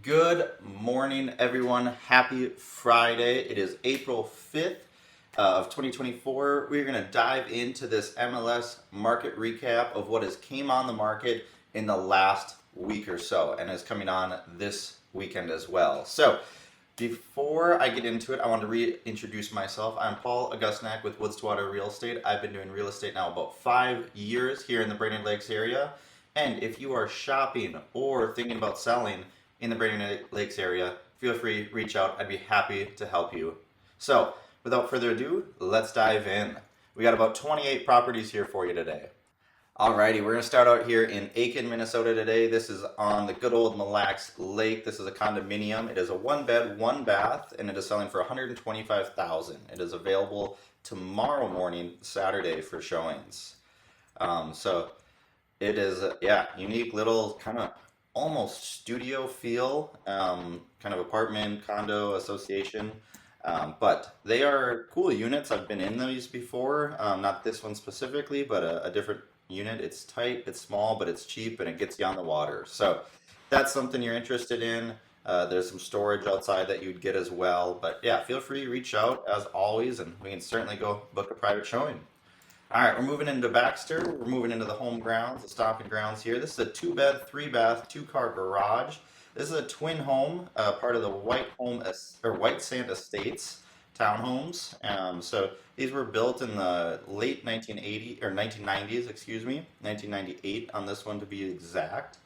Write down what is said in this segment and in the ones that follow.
Good morning, everyone. Happy Friday. It is April 5th of 2024. We're going to dive into this MLS market recap of what has came on the market in the last week or so and is coming on this weekend as well. So before I get into it, I want to reintroduce myself. I'm Paul Augustnak with Woods to Water Real Estate. I've been doing real estate now about 5 years here in the Brainerd Lakes area. And if you are shopping or thinking about selling in the Brainerd Lakes area, feel free to reach out. I'd be happy to help you. So, without further ado, let's dive in. We got about 28 properties here for you today. Alrighty, we're going to start out here in Aiken, Minnesota today. This is on the good old Mille Lacs Lake. This is a condominium. It is a 1-bed, 1-bath, and it is selling for $125,000. It is available tomorrow morning, Saturday, for showings. So it is, unique little kind of almost studio feel, kind of apartment, condo, association. But they are cool units. I've been in these before, not this one specifically, but a different unit. It's tight, it's small, but it's cheap and it gets you on the water. So if that's something you're interested in. There's some storage outside that you'd get as well. But yeah, feel free to reach out as always, and we can certainly go book a private showing. All right, we're moving into Baxter. We're moving into the home grounds, the stomping grounds here. This is a 2-bed, 3-bath, 2-car garage. This is a twin home, part of the White Sand Estates townhomes. So these were built in the late 1990s, 1998 on this one to be exact.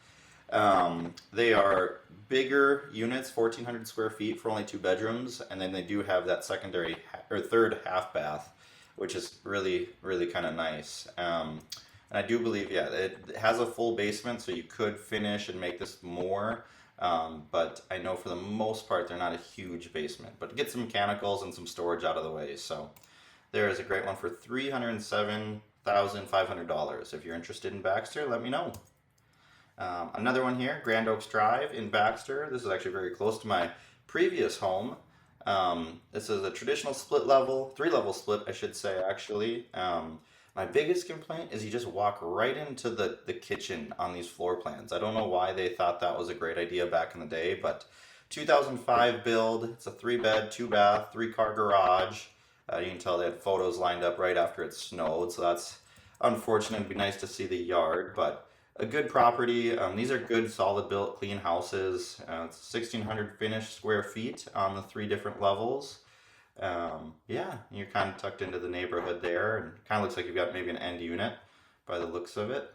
They are bigger units, 1,400 square feet for only 2 bedrooms, and then they do have that secondary or third half bath, which is really, really kind of nice. And I do believe, it has a full basement, so you could finish and make this more. But I know for the most part, they're not a huge basement. But get some mechanicals and some storage out of the way. So there is a great one for $307,500. If you're interested in Baxter, let me know. Another one here, Grand Oaks Drive in Baxter. This is actually very close to my previous home. This is a traditional split level, 3-level split, I should say, actually. My biggest complaint is you just walk right into the kitchen on these floor plans. I don't know why they thought that was a great idea back in the day, but 2005 build. It's a 3-bed, 2-bath, 3-car garage. You can tell they had photos lined up right after it snowed, so that's unfortunate. It'd be nice to see the yard, but a good property. These are good, solid built, clean houses. It's 1,600 finished square feet on the 3 different levels. You're kind of tucked into the neighborhood there, and kind of looks like you've got maybe an end unit by the looks of it.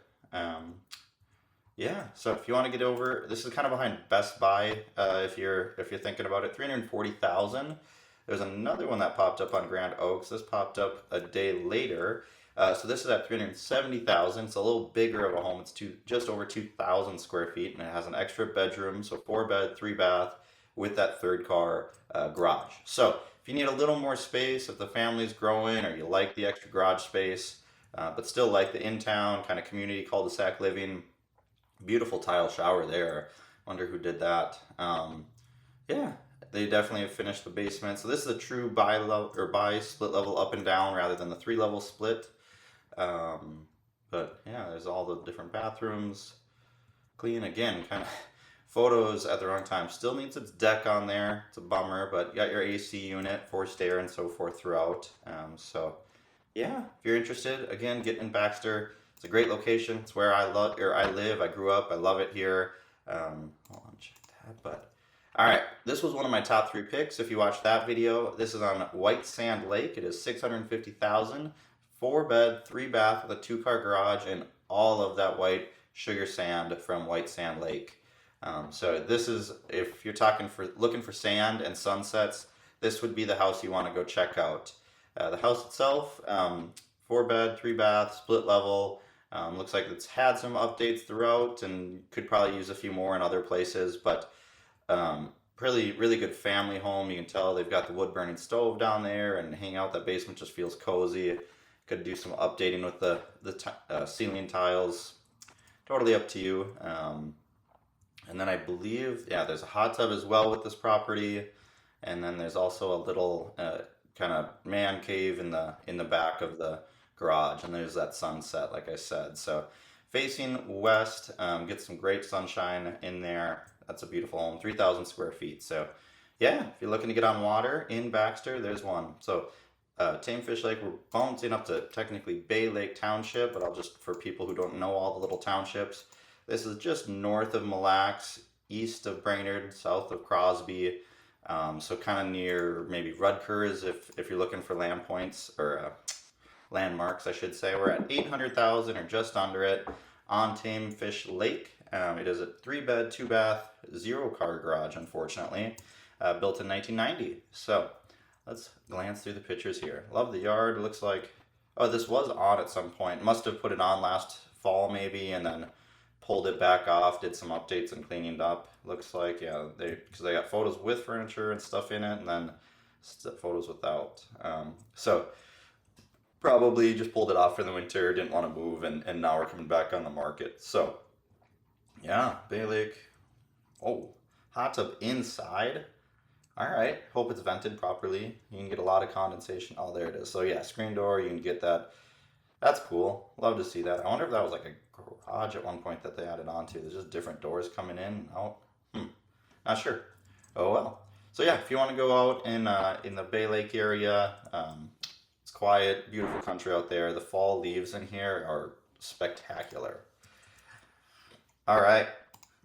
So if you want to get over, this is kind of behind Best Buy. If you're thinking about it, $340,000. There's another one that popped up on Grand Oaks. This popped up a day later. So this is at $370,000. It's a little bigger of a home. It's just over 2,000 square feet, and it has an extra bedroom, so 4-bed, 3-bath with that 3rd-car garage. So if you need a little more space, if the family's growing, or you like the extra garage space, but still like the in-town kind of community cul-de-sac living, beautiful tile shower there. Wonder who did that. They definitely have finished the basement. So this is a true buy split level up and down rather than the 3-level split. There's all the different bathrooms. Clean again, kind of photos at the wrong time. Still needs its deck on there. It's a bummer, but you got your AC unit, forced air, and so forth throughout. If you're interested, again, get in Baxter. It's a great location. It's where I live. I grew up. I love it here. Hold on, check that. But all right, this was one of my top 3 picks. If you watched that video, this is on White Sand Lake. It is $650,000, 4-bed, 3-bath with a 2-car garage, and all of that white sugar sand from White Sand Lake. So this is, if you're looking for sand and sunsets, this would be the house you want to go check out. The house itself, 4-bed, 3-bath, split level. Looks like it's had some updates throughout and could probably use a few more in other places, but really, really good family home. You can tell they've got the wood burning stove down there, and hang out. That basement just feels cozy. Could do some updating with the ceiling tiles. Totally up to you. And then I believe, there's a hot tub as well with this property. And then there's also a little kind of man cave in the back of the garage. And there's that sunset, like I said. So facing west, get some great sunshine in there. That's a beautiful home, 3,000 square feet. So yeah, if you're looking to get on water in Baxter, there's one. So Tame Fish Lake, we're bouncing up to technically Bay Lake Township, but I'll just, for people who don't know all the little townships, this is just north of Mille Lacs, east of Brainerd, south of Crosby. So kind of near maybe Rutgers if you're looking for land points or landmarks, I should say. We're at 800,000 or just under it on Tame Fish Lake. It is a 3-bed, 2-bath, 0-car garage, unfortunately, built in 1990. So let's glance through the pictures here. Love the yard. It looks like, oh, this was on at some point. Must have put it on last fall maybe, and then pulled it back off, did some updates and cleaning it up. Looks like, yeah, because they got photos with furniture and stuff in it, and then photos without. So probably just pulled it off for the winter, didn't want to move, and now we're coming back on the market. So yeah, Bay Lake. Oh, hot tub inside. All right, hope it's vented properly. You can get a lot of condensation. Oh, there it is. So yeah, screen door, you can get that. That's cool. Love to see that. I wonder if that was like a garage at one point that they added on to. There's just different doors coming in and out. Not sure. Oh well. So yeah, if you want to go out in the Bay Lake area, it's quiet, beautiful country out there. The fall leaves in here are spectacular. All right,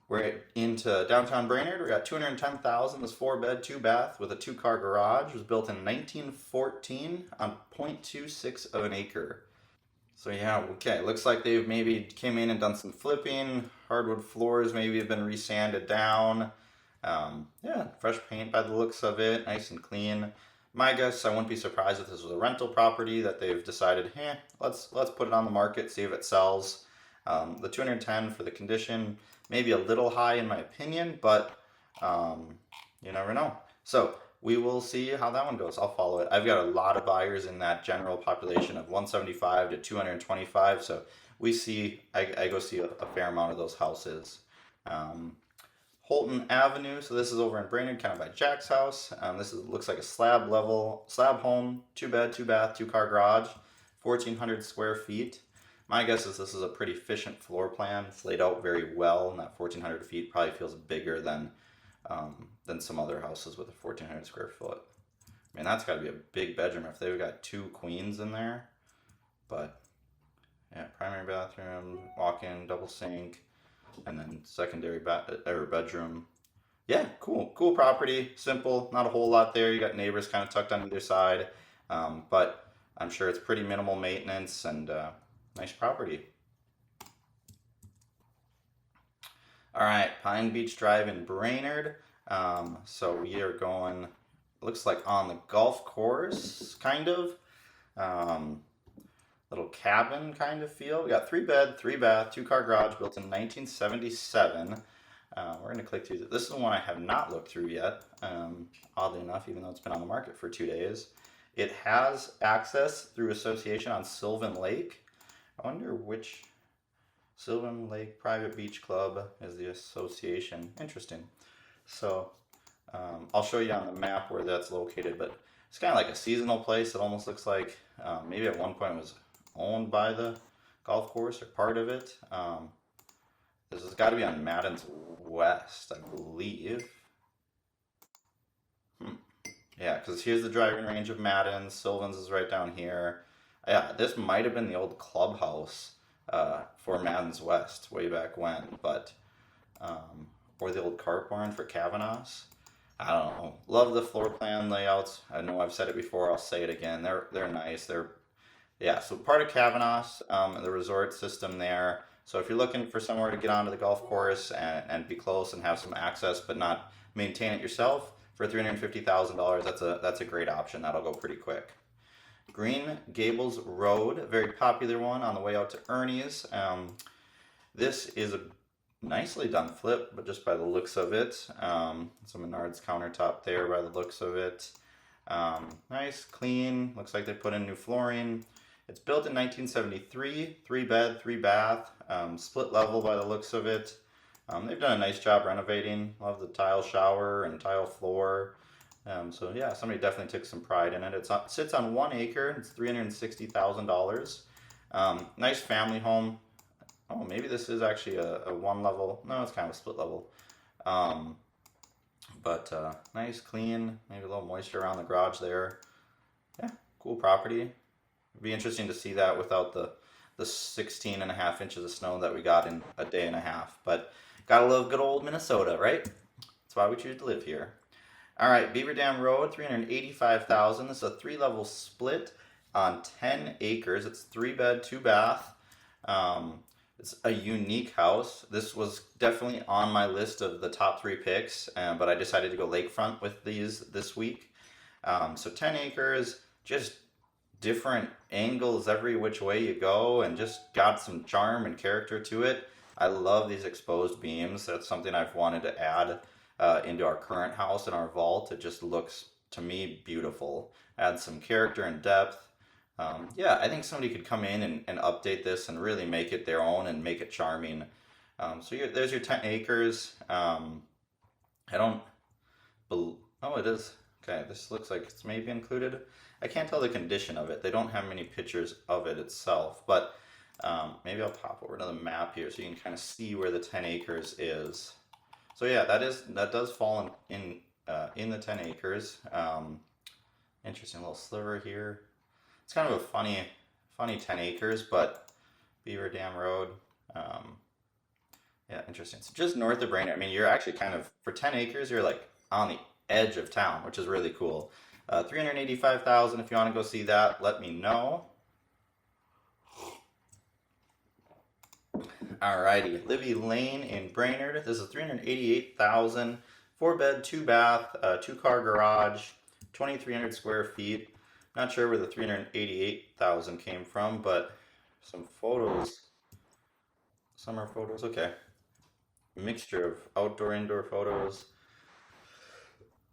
we're into downtown Brainerd. We got 210,000. This 4-bed, 2-bath with a 2-car garage. It was built in 1914 on 0.26 of an acre. So yeah, okay, looks like they've maybe came in and done some flipping. Hardwood floors maybe have been resanded down. Yeah, fresh paint by the looks of it, nice and clean. My guess, I wouldn't be surprised if this was a rental property that they've decided, let's put it on the market, see if it sells. The 210 for the condition, maybe a little high in my opinion, but you never know. So we will see how that one goes. I'll follow it. I've got a lot of buyers in that general population of 175 to 225. So I go see a fair amount of those houses. Holton Avenue. So this is over in Brainerd, kind of by Jack's house. Looks like a slab home, 2-bed, 2-bath, 2-car garage, 1,400 square feet. My guess is this is a pretty efficient floor plan. It's laid out very well, and that 1,400 feet probably feels bigger than some other houses with a 1,400 square foot. I mean, that's got to be a big bedroom if they've got 2 queens in there. But yeah, primary bathroom, walk-in, double sink, and then secondary bedroom. Yeah, cool property. Simple, not a whole lot there. You got neighbors kind of tucked on either side, but I'm sure it's pretty minimal maintenance and nice property. All right, Pine Beach Drive in Brainerd. So we are going, looks like on the golf course, kind of. Little cabin kind of feel. We got 3-bed, 3-bath, 2-car garage built in 1977. We're going to click through. This is the one I have not looked through yet, oddly enough, even though it's been on the market for 2 days. It has access through association on Sylvan Lake. I wonder which Sylvan Lake Private Beach Club is the association. Interesting. So I'll show you on the map where that's located, but it's kind of like a seasonal place. It almost looks like maybe at one point it was owned by the golf course or part of it. This has got to be on Madden's West, I believe. Yeah, because here's the driving range of Madden's. Sylvan's is right down here. Yeah, this might have been the old clubhouse for Madden's West way back when, but or the old cart barn for Kavanaugh's. I don't know. Love the floor plan layouts. I know I've said it before. I'll say it again. They're nice. So part of Kavanaugh's, the resort system there. So if you're looking for somewhere to get onto the golf course and be close and have some access, but not maintain it yourself, for $350,000, that's a great option. That'll go pretty quick. Green Gables Road, a very popular one on the way out to Ernie's. This is a nicely done flip, but just by the looks of it. Some Menards countertop there by the looks of it. Nice, clean. Looks like they put in new flooring. It's built in 1973, 3-bed, 3-bath, split level by the looks of it. They've done a nice job renovating. Love the tile shower and tile floor. So yeah, somebody definitely took some pride in it. It sits on 1 acre. It's $360,000. Nice family home. Oh, maybe this is actually a one level. No, it's kind of a split level. Um, but nice, clean, maybe a little moisture around the garage there. Yeah, cool property. It'd be interesting to see that without the 16 and a half inches of snow that we got in a day and a half. But gotta love good old Minnesota, right? That's why we choose to live here. All right, Beaver Dam Road, 385,000. This is a 3-level split on 10 acres. It's 3-bed, 2-bath. Um, it's a unique house. This was definitely on my list of the top 3 picks, but I decided to go lakefront with these this week. So 10 acres, just different angles every which way you go, and just got some charm and character to it. I love these exposed beams. That's something I've wanted to add into our current house in our vault. It just looks to me beautiful. Add some character and depth. Yeah, I think somebody could come in and update this and really make it their own and make it charming. So there's your 10 acres. I don't. Oh, it is. Okay, this looks like it's maybe included. I can't tell the condition of it. They don't have many pictures of it itself, but maybe I'll pop over to the map here so you can kind of see where the 10 acres is. So yeah, that does fall in the 10 acres. Interesting little sliver here. It's kind of a funny 10 acres, but Beaver Dam Road. Yeah, interesting. So just north of Brainerd. I mean, you're actually kind of, for 10 acres, you're like on the edge of town, which is really cool. 385,000. If you want to go see that, let me know. Alrighty, Libby Lane in Brainerd. This is 388,000. 4-bed, 2-bath, 2-car garage, 2,300 square feet. Not sure where the 388,000 came from, but some photos. Summer photos. Okay. Mixture of outdoor, indoor photos.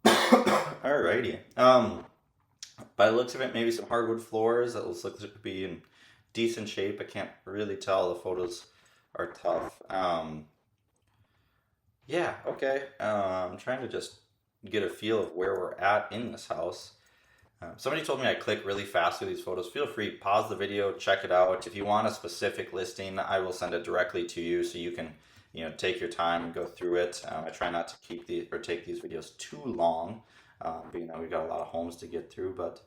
Alrighty. By the looks of it, maybe some hardwood floors. That looks like it could be in decent shape. I can't really tell. The photos are tough. Yeah, okay. I'm trying to just get a feel of where we're at in this house. Somebody told me I click really fast through these photos. Feel free, pause the video, check it out. If you want a specific listing, I will send it directly to you so you can, take your time and go through it. I try not to take these videos too long, being that we've got a lot of homes to get through. But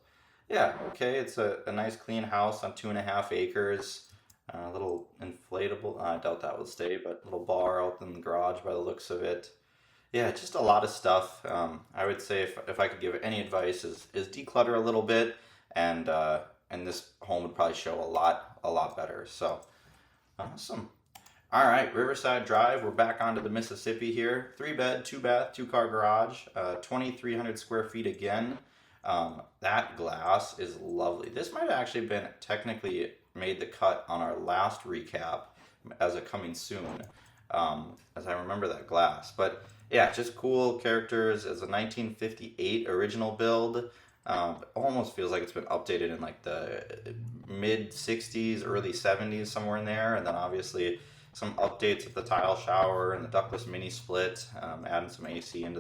yeah, okay, it's a nice clean house on 2.5 acres. A little inflatable, I doubt that would stay, but little bar out in the garage by the looks of it. Yeah, just a lot of stuff. I would say if I could give any advice is declutter a little bit, and this home would probably show a lot better. So awesome. All right, Riverside Drive. We're back onto the Mississippi here. 3-bed, 2-bath, 2-car garage. 2,300 square feet again. That glass is lovely. This might have actually been technically made the cut on our last recap as a coming soon, as I remember that glass. But yeah, just cool characters. It's a 1958 original build. Almost feels like it's been updated in like the mid 60s, early 70s, somewhere in there. And then obviously some updates with the tile shower and the ductless mini split, adding some AC into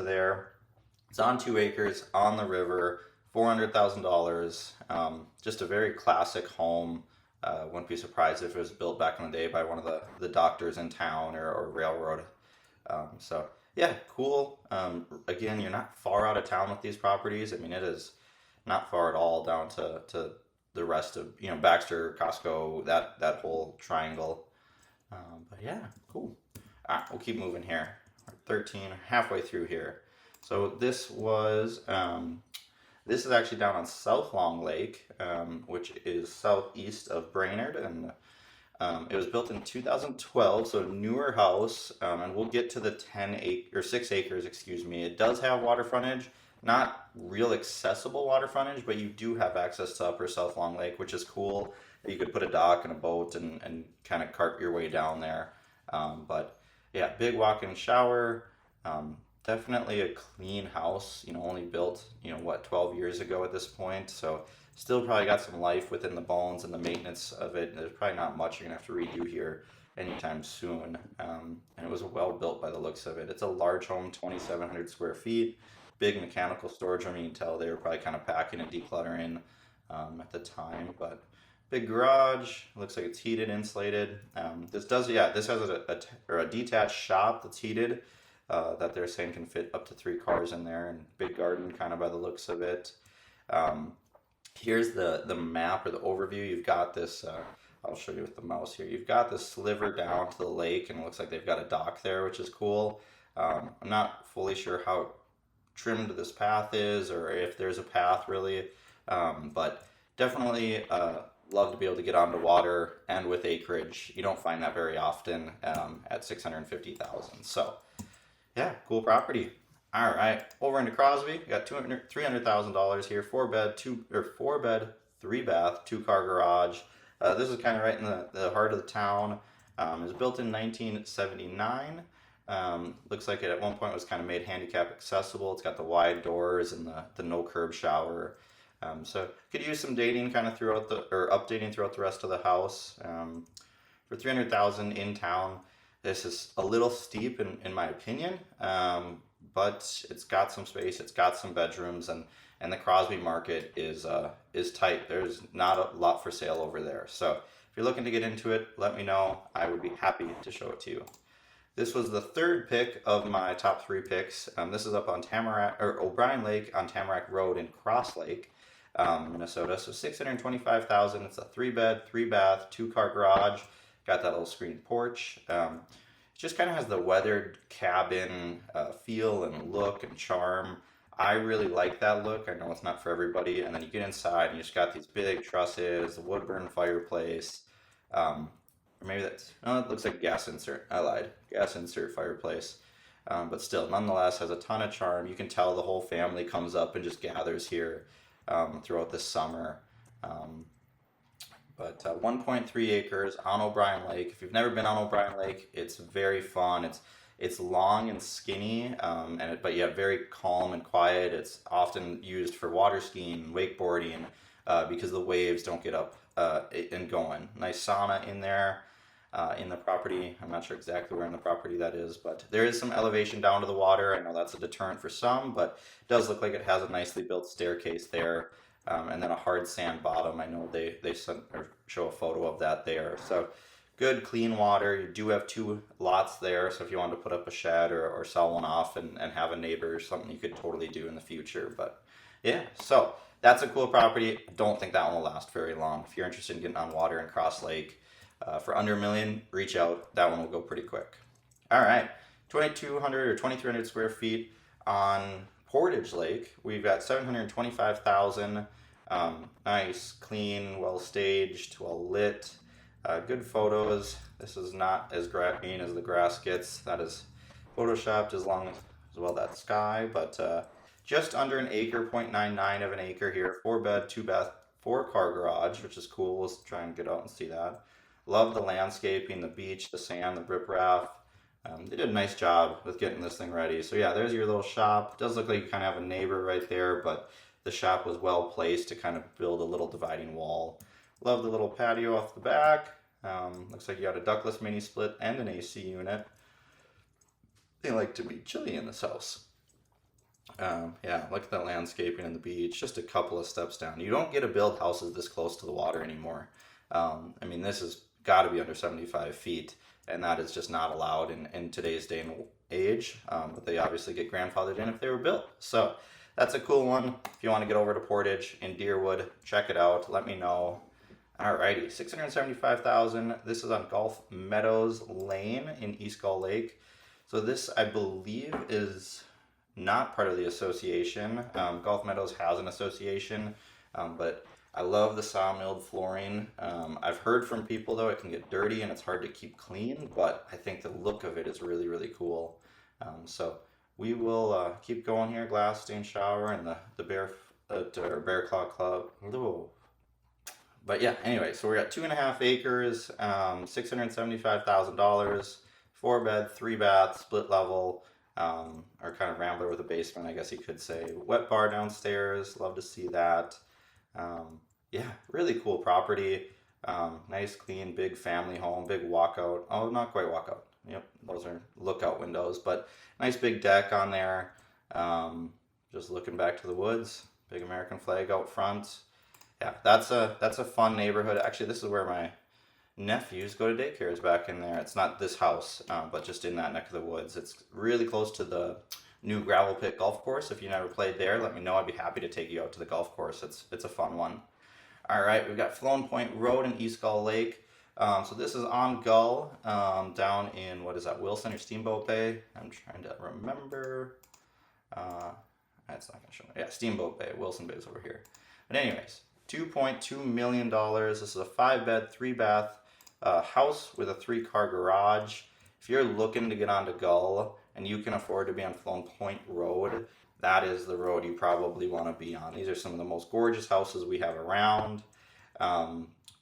there. It's on 2 acres on the river, $400,000. Just a very classic home. Wouldn't be surprised if it was built back in the day by one of the doctors in town or railroad. So yeah, cool. Again, you're not far out of town with these properties. I mean, it is not far at all down to the rest of, Baxter, Costco, that whole triangle. But yeah, cool. All right, we'll keep moving here. We're 13, halfway through here. So this is actually down on South Long Lake, which is southeast of Brainerd, and it was built in 2012, so a newer house, and we'll get to the 6 acres, excuse me. It does have water frontage, not real accessible water frontage, but you do have access to Upper South Long Lake, which is cool. You could put a dock and a boat and kind of cart your way down there. But yeah, big walk-in shower. Definitely a clean house, only built, 12 years ago at this point. So still probably got some life within the bones and the maintenance of it. There's probably not much you're going to have to redo here anytime soon. And it was well built by the looks of it. It's a large home, 2,700 square feet, big mechanical storage room. You can tell they were probably kind of packing and decluttering at the time. But Big garage. Looks like it's heated, insulated. This has a detached shop that's heated. That they're saying can fit up to 3 cars in there, and big garden kind of by the looks of it. Um, Here's the map or the overview. You've got this. I'll show you with the mouse here. You've got this sliver down to the lake, and it looks like they've got a dock there, which is cool. I'm not fully sure how trimmed this path is, or if there's a path really, but definitely love to be able to get onto water and with acreage. You don't find that very often at 650,000. So yeah, cool property. All right, over into Crosby, we got $300,000 here, 4 bed, 3 bath, 2 car garage. This is kind of right in the heart of the town. It was built in 1979. Looks like it at one point was kind of made handicap accessible. It's got the wide doors and the no curb shower. So could use some dating kind of updating throughout the rest of the house. For 300,000 in town, this is a little steep in my opinion. But it's got some space, it's got some bedrooms, and the Crosby market is tight. There's not a lot for sale over there. So if you're looking to get into it, let me know. I would be happy to show it to you. This was the third pick of my top 3 picks. This is up on O'Brien Lake on Tamarack Road in Cross Lake, Minnesota. So 625,000. It's a 3 bed, 3 bath, 2 car garage. Got that little screened porch. Just kind of has the weathered cabin feel and look and charm. I really like that look. I know it's not for everybody. And then you get inside and you just got these big trusses, the wood burn fireplace. Or maybe it looks like gas insert. I lied. Gas insert fireplace. But still, nonetheless, has a ton of charm. You can tell the whole family comes up and just gathers here throughout the summer. But 1.3 acres on O'Brien Lake. If you've never been on O'Brien Lake, it's very fun. It's long and skinny, but yet very calm and quiet. It's often used for water skiing, wakeboarding, because the waves don't get up and going. Nice sauna in there, in the property. I'm not sure exactly where in the property that is, but there is some elevation down to the water. I know that's a deterrent for some, but it does look like it has a nicely built staircase there. And then a hard sand bottom. I know they show a photo of that there. So good clean water. You do have 2 lots there, so if you wanted to put up a shed or sell one off and have a neighbor or something, you could totally do in the future. But yeah, so that's a cool property. I don't think that one will last very long. If you're interested in getting on water in Cross Lake for under $1 million, reach out. That one will go pretty quick. All right, 2,200 or 2,300 square feet on Portage Lake. We've got 725,000. Nice, clean, well staged, well lit, good photos. This is not as green as the grass gets. That is photoshopped as well that sky, but just under an acre, 0.99 of an acre here. 4 bed, 2 bath, 4 car garage, which is cool. Let's try and get out and see that. Love the landscaping, the beach, the sand, the riprap. They did a nice job with getting this thing ready. So yeah, there's your little shop. It does look like you kind of have a neighbor right there, but the shop was well placed to kind of build a little dividing wall. Love the little patio off the back. Looks like you got a ductless mini split and an AC unit. They like to be chilly in this house. Yeah, look at the landscaping and the beach. Just a couple of steps down. You don't get to build houses this close to the water anymore. I mean, this has got to be under 75 feet. And that is just not allowed in today's day and age. But they obviously get grandfathered in if they were built. So that's a cool one. If you want to get over to Portage in Deerwood, check it out. Let me know. Alrighty, 675,000. This is on Gulf Meadows Lane in East Gull Lake. So this, I believe, is not part of the association. Gulf Meadows has an association, but I love the sawmilled flooring. I've heard from people though it can get dirty and it's hard to keep clean, but I think the look of it is really, really cool. So we will keep going here. Glass stained shower and the Bear Claw Club. But yeah, anyway, so we're at 2.5 acres, $675,000, 4 bed, 3 bath, split level, or kind of rambler with a basement, I guess you could say. Wet bar downstairs. Love to see that. Yeah, really cool property. Nice, clean, big family home, big walkout. Oh, not quite walkout. Yep, those are lookout windows, but nice big deck on there. Just looking back to the woods, big American flag out front. Yeah, that's a fun neighborhood. Actually, this is where my nephews go to daycare is back in there. It's not this house, but just in that neck of the woods. It's really close to the new gravel pit golf course. If you never played there, let me know. I'd be happy to take you out to the golf course. It's a fun one. All right, we've got Flown Point Road and East Gull Lake. So this is on Gull, down in, what is that, Wilson or Steamboat Bay? I'm trying to remember. That's not gonna show me. Yeah, Steamboat Bay. Wilson Bay is over here. But anyways, $2.2 million. This is a 5-bed, 3-bath house with a 3-car garage. If you're looking to get onto Gull and you can afford to be on Flown Point Road, that is the road you probably want to be on. These are some of the most gorgeous houses we have around.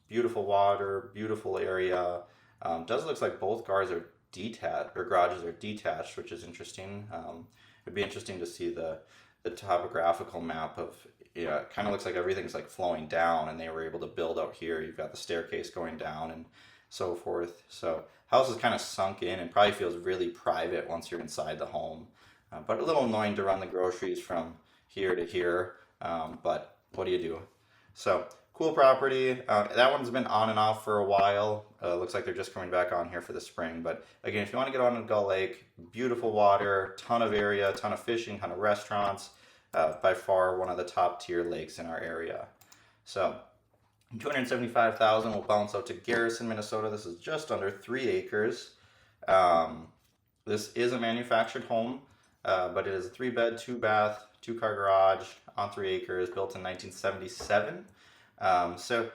Beautiful water, beautiful area. Does look like both cars are detached, or garages are detached, which is interesting. It'd be interesting to see the topographical map of, yeah, it kind of looks like everything's like flowing down and they were able to build out here. You've got the staircase going down and so forth. So house is kind of sunk in and probably feels really private once you're inside the home. But a little annoying to run the groceries from here to here. But what do you do? So cool property. That one's been on and off for a while. Looks like they're just coming back on here for the spring. But again, if you want to get on to Gull Lake, beautiful water, ton of area, ton of fishing, ton of restaurants. By far one of the top tier lakes in our area. So 275,000 will bounce out to Garrison, Minnesota. This is just under 3 acres. This is a manufactured home, but it is a 3-bed, 2-bath, 2-car garage on 3 acres, built in 1977. So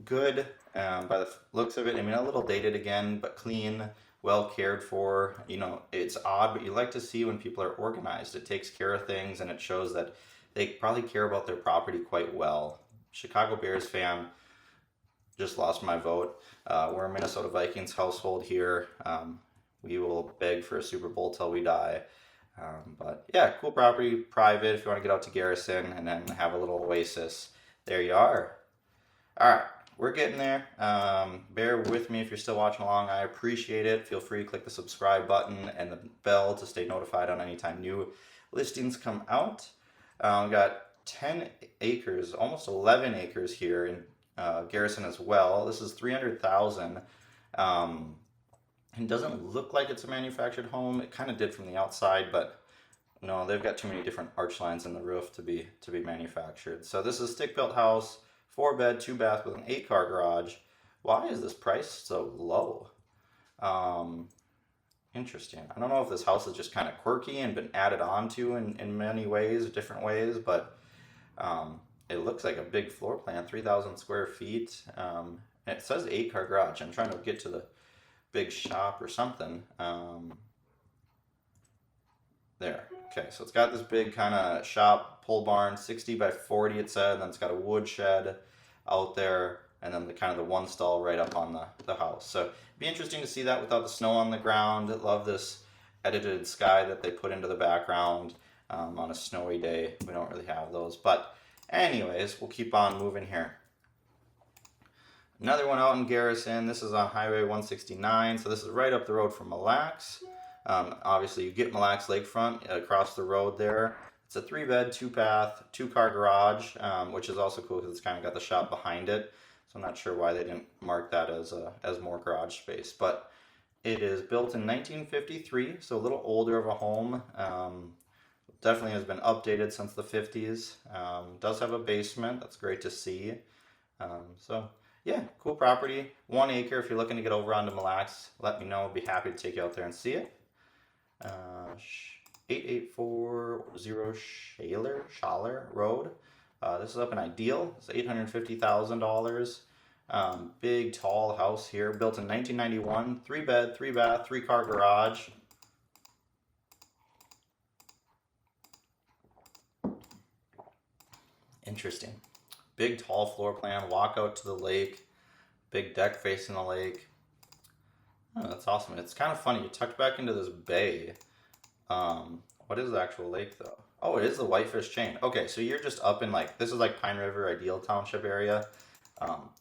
good by the looks of it. I mean, a little dated again, but clean, well cared for. You know, it's odd, but you like to see when people are organized. It takes care of things and it shows that they probably care about their property quite well. Chicago Bears fan, just lost my vote. We're a Minnesota Vikings household here. We will beg for a Super Bowl till we die. But yeah, cool property, private if you want to get out to Garrison and then have a little oasis. There you are. All right, we're getting there. Bear with me if you're still watching along. I appreciate it. Feel free to click the subscribe button and the bell to stay notified on any time new listings come out. We got 10 acres, almost 11 acres here in Garrison as well. This is 300,000. It doesn't look like it's a manufactured home. It kind of did from the outside, but no, they've got too many different arch lines in the roof to be manufactured. So this is a stick-built house, 4-bed, 2-bath with an 8-car garage. Why is this price so low? Interesting. I don't know if this house is just kind of quirky and been added on to in many ways, different ways, but it looks like a big floor plan, 3,000 square feet. And it says 8-car garage. I'm trying to get to the big shop or something. There. Okay, so it's got this big kind of shop, pole barn, 60 by 40 it said, and then it's got a wood shed out there, and then the kind of the one stall right up on the house. So it'd be interesting to see that without the snow on the ground. Love this edited sky that they put into the background on a snowy day. We don't really have those. But anyways, we'll keep on moving here. Another one out in Garrison. This is on Highway 169, so this is right up the road from Mille Lacs. Obviously, you get Mille Lacs Lakefront across the road there. It's a 3-bed, 2-bath, 2-car garage, which is also cool because it's kind of got the shop behind it. So I'm not sure why they didn't mark that as more garage space. But it is built in 1953, so a little older of a home. Definitely has been updated since the 50s. Does have a basement. That's great to see. So yeah, cool property. 1 acre. If you're looking to get over onto Mille Lacs, let me know. I'd be happy to take you out there and see it. 8840 Schaller Road. This is up in Ideal. It's $850,000. Big, tall house here. Built in 1991. 3-bed, 3-bath, 3-car garage. Interesting. Big, tall floor plan. Walk out to the lake. Big deck facing the lake. Oh, that's awesome. It's kind of funny. You're tucked back into this bay. What is the actual lake, though? Oh, it is the Whitefish Chain. Okay, so you're just up in, like, this is like Pine River, Ideal Township area.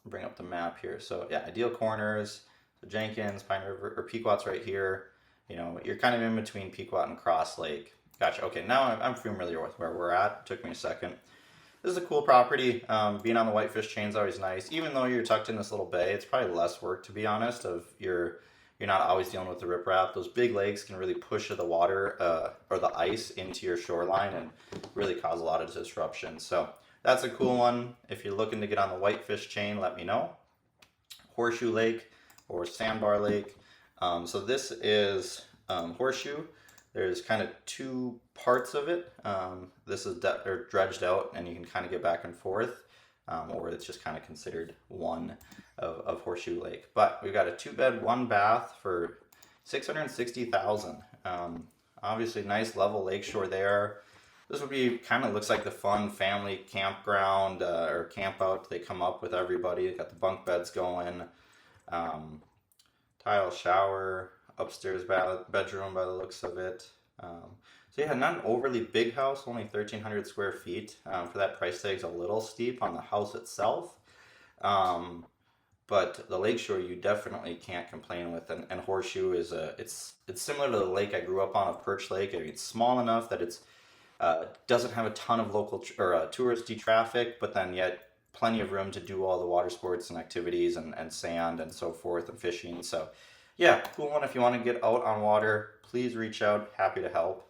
Bring up the map here. So, yeah, Ideal Corners, so Jenkins, Pine River, or Pequot's right here. You know, you're kind of in between Pequot and Cross Lake. Gotcha. Okay, now I'm familiar with where we're at. It took me a second. this is a cool property. Being on the Whitefish chain is always nice. Even though you're tucked in this little bay, it's probably less work, to be honest. You're not always dealing with the riprap. Those big lakes can really push the water or the ice into your shoreline and really cause a lot of disruption. So that's a cool one. If you're looking to get on the Whitefish chain, let me know. Horseshoe Lake or Sandbar Lake. So this is Horseshoe. There's kind of two parts of it. This is dredged out, and you can kind of get back and forth, or it's just kind of considered one of Horseshoe Lake. But we've got a 2-bed, 1-bath for $660,000. Obviously, nice level lakeshore there. This would be kind of looks like the fun family campground or camp out. They come up with everybody. They got the bunk beds going, tile shower, upstairs bedroom by the looks of it. So yeah, not an overly big house, only 1,300 square feet. For that price tag's a little steep on the house itself. But the lakeshore you definitely can't complain with. And Horseshoe is it's similar to the lake I grew up on, of Perch Lake. I mean, it's small enough that it's doesn't have a ton of local or touristy traffic, but then yet plenty of room to do all the water sports and activities and sand and so forth and fishing. So yeah, cool one. If you want to get out on water, please reach out. Happy to help.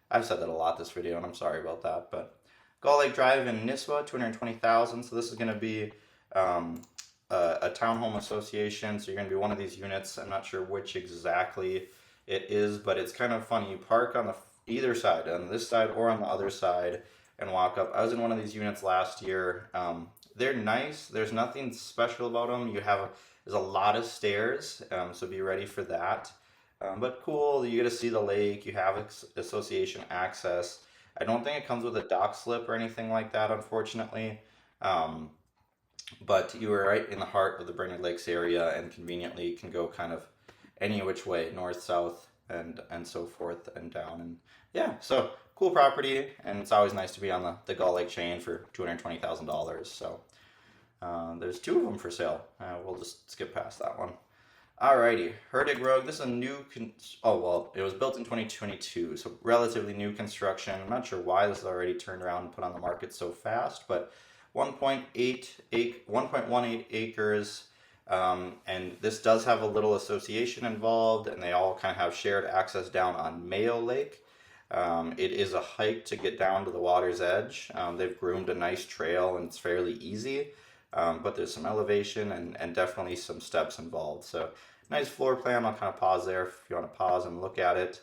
I've said that a lot this video, and I'm sorry about that. But Gull Lake Drive in Nisswa, $220,000. So this is going to be a townhome association. So you're going to be one of these units. I'm not sure which exactly it is, but it's kind of funny. You park on the either side, on this side or on the other side, and walk up. I was in one of these units last year. They're nice. There's nothing special about them. There's a lot of stairs, so be ready for that. But cool, you get to see the lake. You have association access. I don't think it comes with a dock slip or anything like that, unfortunately. But you are right in the heart of the Brainerd Lakes area, and conveniently can go kind of any which way, north, south, and so forth and down. And yeah, so cool property, and it's always nice to be on the Gull Lake chain for $220,000. So there's two of them for sale. We'll just skip past that one. Alrighty, Herdig Road. This is a new, it was built in 2022, so relatively new construction. I'm not sure why this is already turned around and put on the market so fast, but 1.18 acres, and this does have a little association involved, and they all kind of have shared access down on Mayo Lake. It is a hike to get down to the water's edge. They've groomed a nice trail, and it's fairly easy, but there's some elevation and definitely some steps involved. So nice floor plan. I'll kind of pause there if you want to pause and look at it.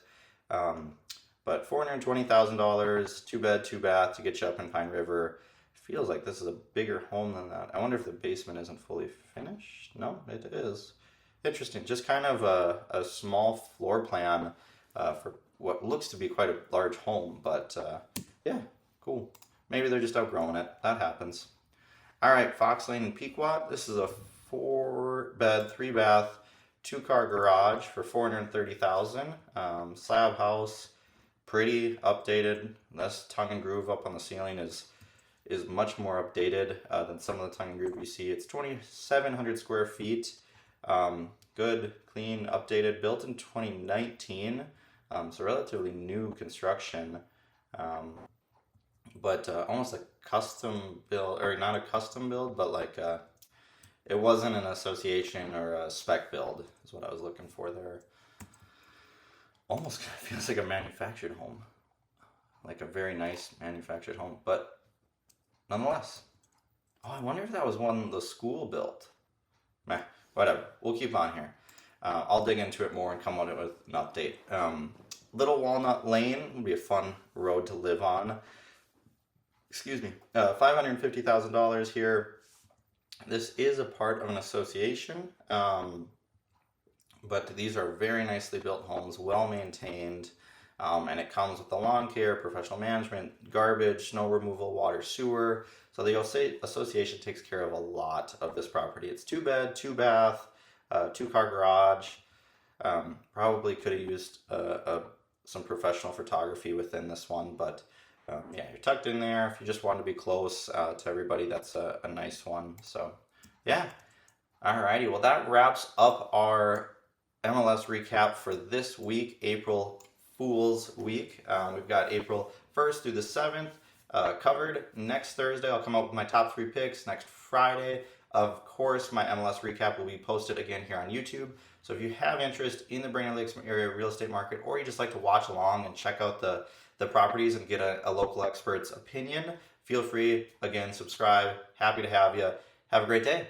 But $420,000, 2-bed, 2-bath to get you up in Pine River. Feels like this is a bigger home than that. I wonder if the basement isn't fully finished. No, it is. Interesting. Just kind of a small floor plan for what looks to be quite a large home. But yeah, cool. Maybe they're just outgrowing it. That happens. All right, Fox Lane and Pequot. This is a 4-bed, 3-bath, 2-car garage for $430,000. Slab house, pretty updated. This tongue and groove up on the ceiling is much more updated than some of the tongue and groove you see. It's 2,700 square feet. Good, clean, updated, built in 2019. So relatively new construction. But almost a custom build, or not a custom build, but like it wasn't an association or a spec build is what I was looking for there. Almost feels like a manufactured home, like a very nice manufactured home, but nonetheless. Oh, I wonder if that was one the school built. Meh, whatever. We'll keep on here. I'll dig into it more and come on it with an update. Little Walnut Lane would be a fun road to live on. Excuse me. $550,000 here. This is a part of an association, but these are very nicely built homes, well maintained, and it comes with the lawn care, professional management, garbage, snow removal, water, sewer. So the association takes care of a lot of this property. It's 2-bed, 2-bath, 2-car garage. Probably could have used some professional photography within this one, but yeah, you're tucked in there. If you just want to be close to everybody, that's a nice one. So yeah, alrighty. Well, that wraps up our MLS recap for this week, April Fool's Week. We've got April 1st through the 7th. covered. Next Thursday, I'll come up with my top 3 picks. Next Friday, of course, my MLS recap will be posted again here on YouTube. So if you have interest in the Brainerd Lakes area real estate market, or you just like to watch along and check out the properties and get a local expert's opinion, feel free. Again, subscribe. Happy to have you. Have a great day.